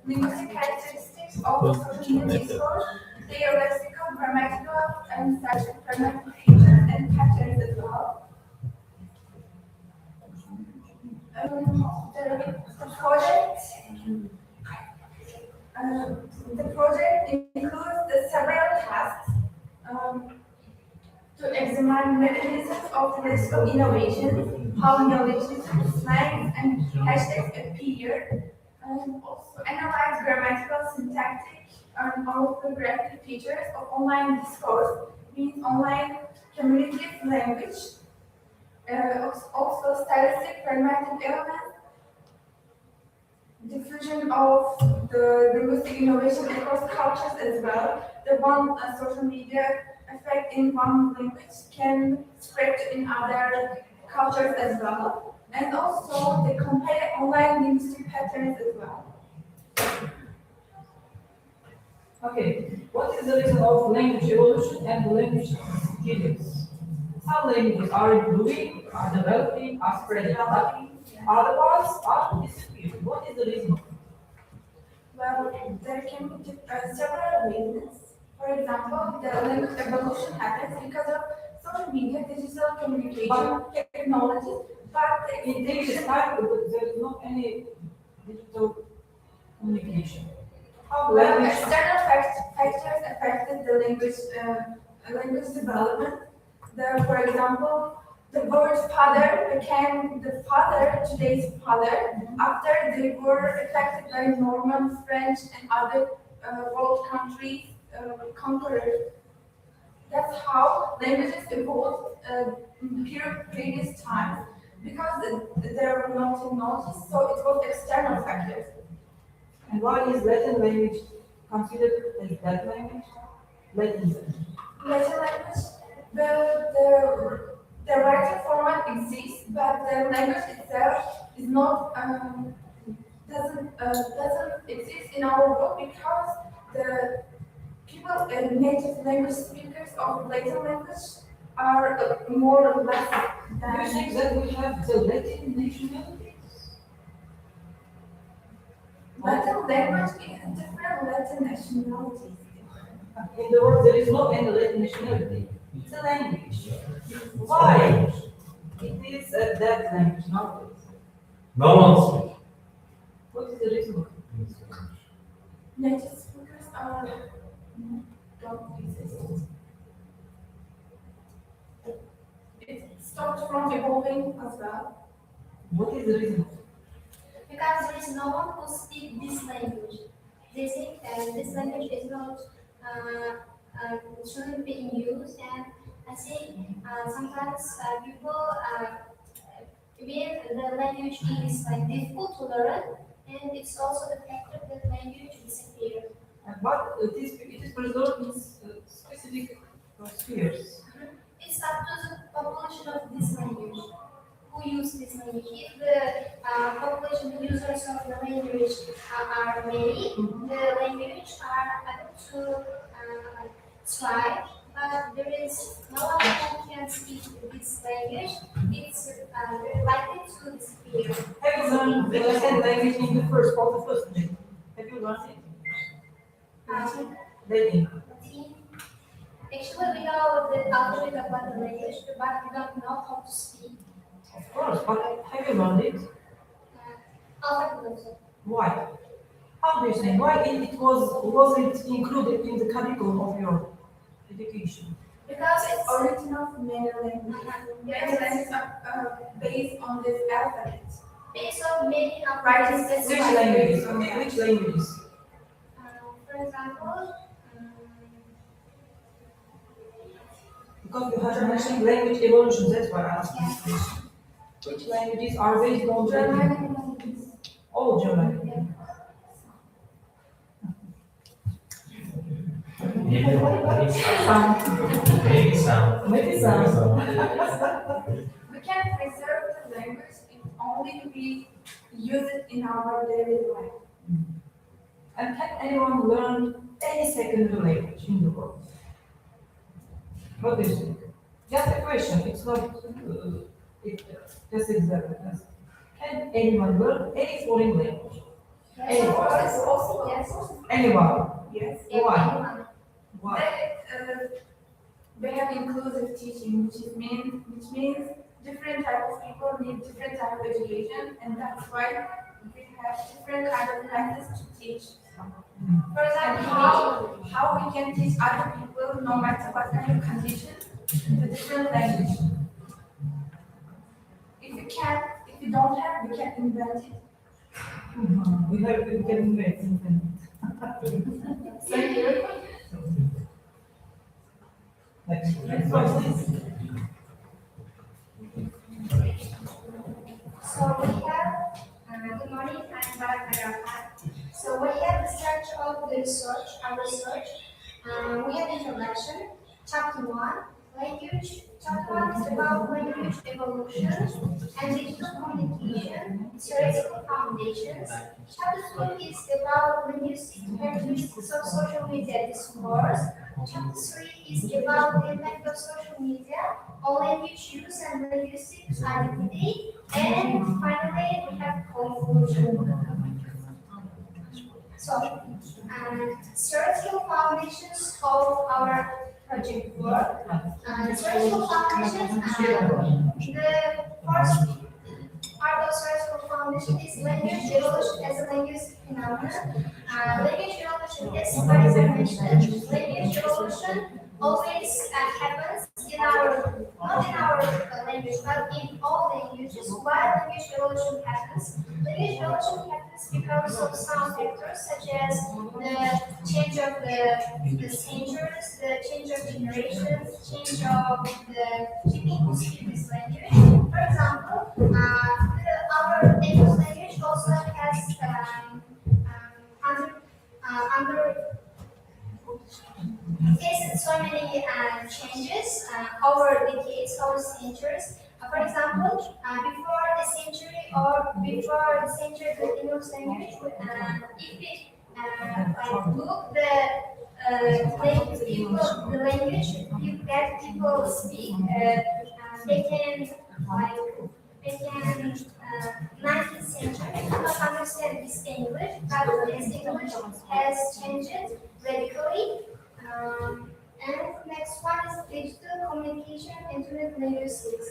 linguistic characteristics of social media discourse, their lexical, grammatical, and structural grammatical features and patterns as well. The project includes the several tasks um, to examine mechanisms of lexical innovation, how neologisms, slangs, and hashtags appear, and also analyze grammatical, syntactic, and orthographic features of online discourse, means online communicative language, also stylistic grammatic elements, diffusion of the linguistic innovation across cultures as well. The one social media effect in one language can spread in other cultures as well. And also they compare online linguistic patterns as well. Okay, what is the reason of language evolution and language skills? Some languages are improving, are developing, are spreading. Other ones are disappearing. What is the reason? Well, there can be several reasons. For example, the language evolution happens because of social media, digital communication, technologies, but In this time, there is not any digital communication. How well, language? external factors affected the language development. For example, the word father became the father, today's father, after they were affected by Norman, French, and other world countries conquerors. That's how languages evolved in previous times because there were no technologies, so it was external factors. And why is Latin language considered as dead language? Latin. Latin language, the writing format exists, but the language itself is not doesn't exist in our world because the people native language speakers of Latin language are more or less Do you think than that we have the Latin nationality? Latin language is different Latin nationalities. In the world, there is no any Latin nationality. It's a language. Why? It is a dead language nowadays. No one speaks. What is the reason? Native speakers are don't exist. It stopped from evolving as well. What is the reason? Because there is no one who speaks this language. They think this language is not shouldn't be in use, and I think sometimes people when the language is like difficult to learn, and it's also the factor that language disappears. But it is preserved in specific spheres. It's up to the population of this language. Who use this language? If the population users of the language are many, the language are able to thrive. But there is no one who can speak this language. It's very likely to disappear. Have you learned the Latin language in the first grade? Have you learned it? Um, Latin. Actually, we know the alphabet of Latin language, but we don't know how to speak. Of course, but have you learned it? Alphabet. Why? How do you think? Why it wasn't included in the curriculum of your education? Because it's original from many languages. Many languages are based on this alphabet. Based on many Writing alphabets. Which languages? Okay, which languages? For example, Because you have mentioned language evolution, that's why I asked this question. Which languages are based on German Latin? languages. All German. Maybe some. Maybe some. We can preserve the language if only we use it in our daily life. And can anyone learn any secondary language in the world? What do you think? Just a question. It's not. Just exactly. Can anyone learn any foreign language? Yes, of course. Also, Yes. Anyone? yes. Why? Anyone. Why? They have inclusive teaching, which means different type of people need different type of education, and that's why we have different kind of methods to teach. For example, how we can teach other people, no matter what kind of condition, the different language. If you don't have, we can invent it. We can invent something. Thank you. Next one, please. So we have, good morning, I'm Barbara. So we have the structure of the research, our research. We have introduction, chapter 1, language. Chapter 1 is about language evolution and digital communication, theoretical foundations. Chapter 2 is about linguistic characteristics of social media discourse. Chapter 3 is about the impact of social media on language use and linguistic identity. And finally, we have conclusion. So, theoretical foundations of our project work. Theoretical foundations, the first part of theoretical foundation is language evolution as a linguistic phenomenon. Language evolution, as I mentioned, language evolution always happens in our, not in our language, but in all languages. Why language evolution happens? Language evolution happens because of some factors such as the change of the centuries, the change of generations, change of the people who speak this language. For example, our English language also has under faced so many changes over decades, over centuries. For example, before a century or before the century of the English language, if we like look the language that people speak, they can like they can 19th century not understand this English, but this English has changed radically. And next one is digital communication, internet linguistics.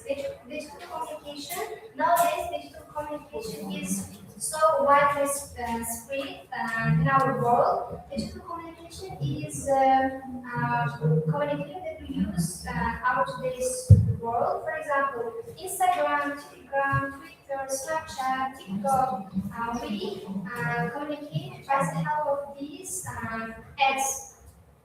Digital communication, nowadays digital communication is so widely spread in our world. Digital communication is communication that we use our today's world. For example, Instagram, Telegram, Twitter, Snapchat, TikTok, we communicate by the help of these apps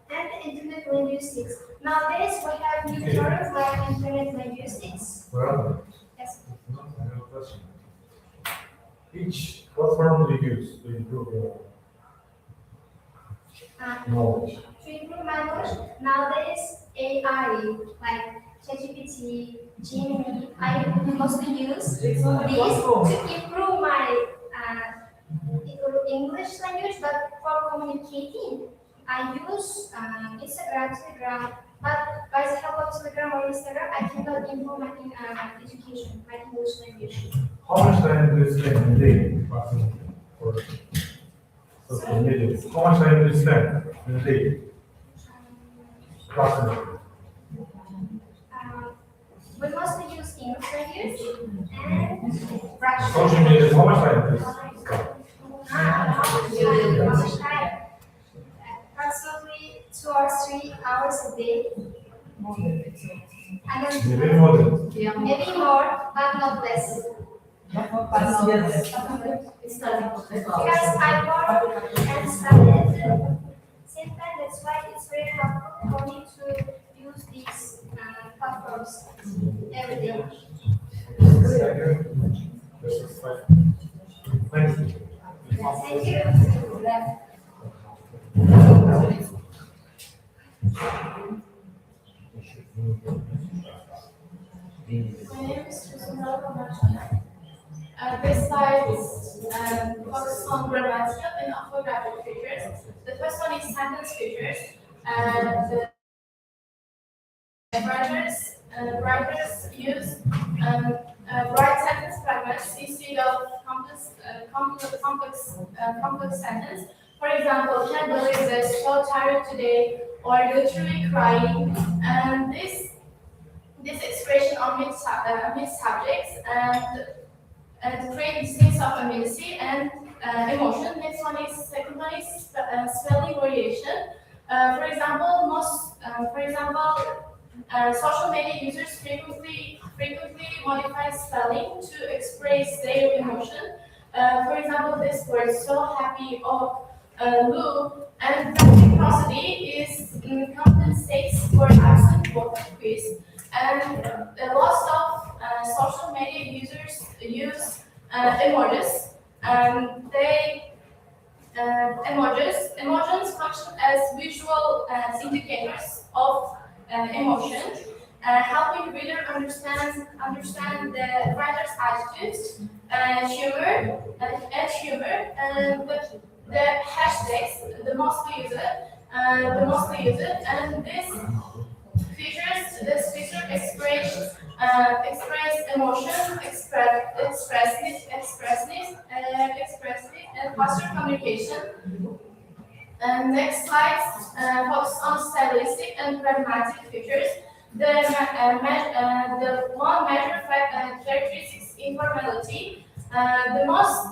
and internet linguistics. Nowadays, we have new terms like internet linguistics. Well, Yes. I have a question. What form do you use to improve your knowledge? To improve my knowledge, nowadays AI like ChatGPT, Gemini, I mostly use these to improve my English language, but for communicating, I use Instagram, Telegram, but by the help of Telegram or Instagram, I cannot improve my education, my English language. How much time do you spend in a day, approximately, for social media? How much time do you spend in a day, approximately? We mostly use English language and Russian. Social media, how much time do you spend? How much time? Approximately 2 or 3 hours a day. And then Maybe more than. maybe more, but not less. Because I work and study at the same time, that's why it's very helpful for me to use these platforms every day. Thank you. Thank you. My name is Susanna Kamachana. This slide is focused on grammatical and orthographic features. The first one is sentence features. The writers use write sentence fragments instead of complex sentence. For example, can't believe this, so tired today, or literally crying. And this expression omits subjects and create this sense of immediacy and emotion. Second one is spelling variation. For example, social media users frequently modify spelling to express their emotion. For example, this word "so happy" or "Lou" and prosody is compensates for absent vocal quiz. And lots of social media users use emojis. Emojis function as visual indicators of emotion, helping reader understand the writer's attitudes, humor, and the hashtags the mostly used, and this feature express emotion, expressive, and faster communication. And next slide focus on stylistic and pragmatic features. The one major characteristic is informality. The most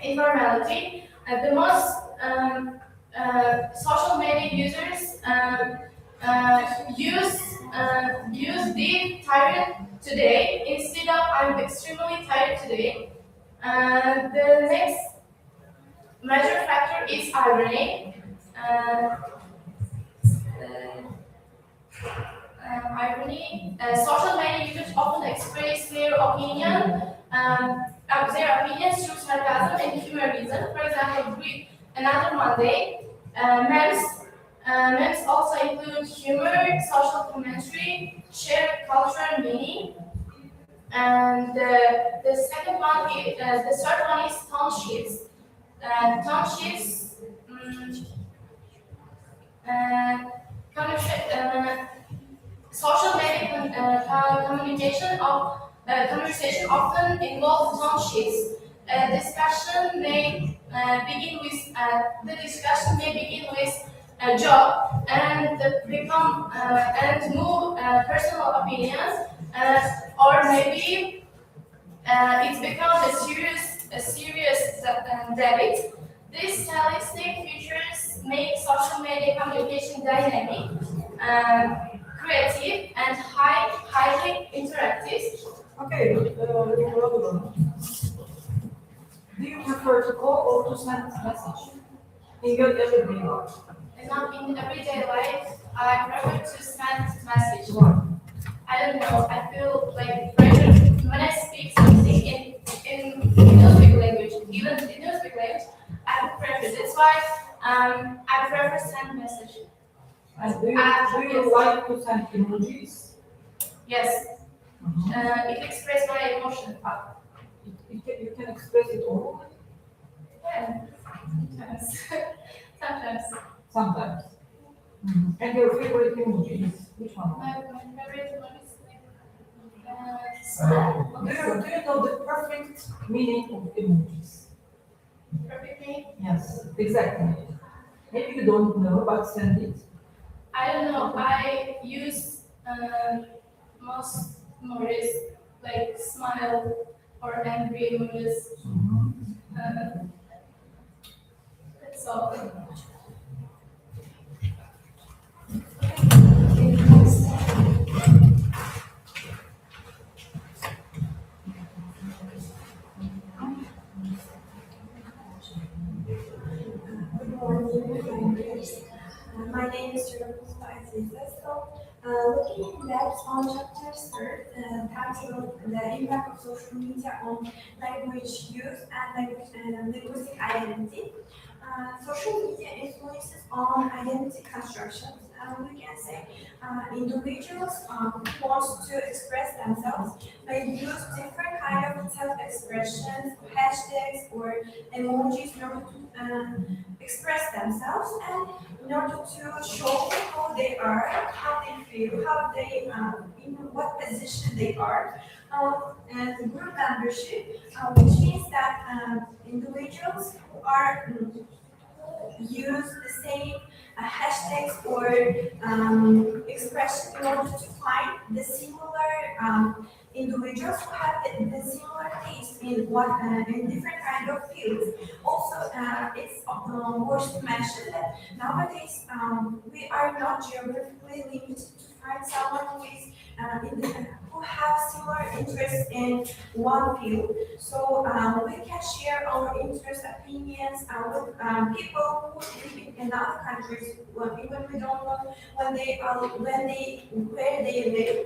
informality. The most social media users use the tired today instead of I'm extremely tired today. The next major factor is irony. Social media users often express their opinions through sarcasm and humorism. For example, greet another Monday. Memes also include humor, social commentary, shared cultural meaning. And the third one is tone shifts. Tone shifts social media conversation often involves tone shifts. The discussion may begin with a job and become and move personal opinions, or maybe it becomes a serious debate. These stylistic features make social media communication dynamic, creative, and highly interactive. Okay, another one. Do you prefer to call or to send message in your everyday life? And now in everyday life, I prefer to send message. Why? I don't know. I feel like pressure when I speak something in Uzbek language, even in Uzbek language, I prefer. That's why I prefer send message. And do you like to send emojis? Yes, it expresses my emotion. You can express it orally? Yeah, sometimes. Sometimes. Sometimes. And your favorite emoji is which one? My favorite one is Do you know the perfect meaning of emojis? perfect name. Yes, exactly. Maybe you don't know, but send it. I don't know. I use most emojis like smile or angry emojis. That's all. Good morning, my name is looking back on chapter third, titled "The Impact of Social Media on Language Use and Linguistic Identity." Social media influences on identity constructions. we can say individuals who want to express themselves may use different kind of self-expressions, hashtags, or emojis in order to express themselves and in order to show who they are, how they feel, how they, in what position they are. And the group membership, which means that individuals who are use the same hashtags or expression in order to find the similar individuals who have the similar taste in in different kind of fields. Also, it's worth to mention that nowadays we are not geographically limited to find someone who is who have similar interests in one field. So we can share our interests, opinions with people who live in other countries, even we don't know when they where they live.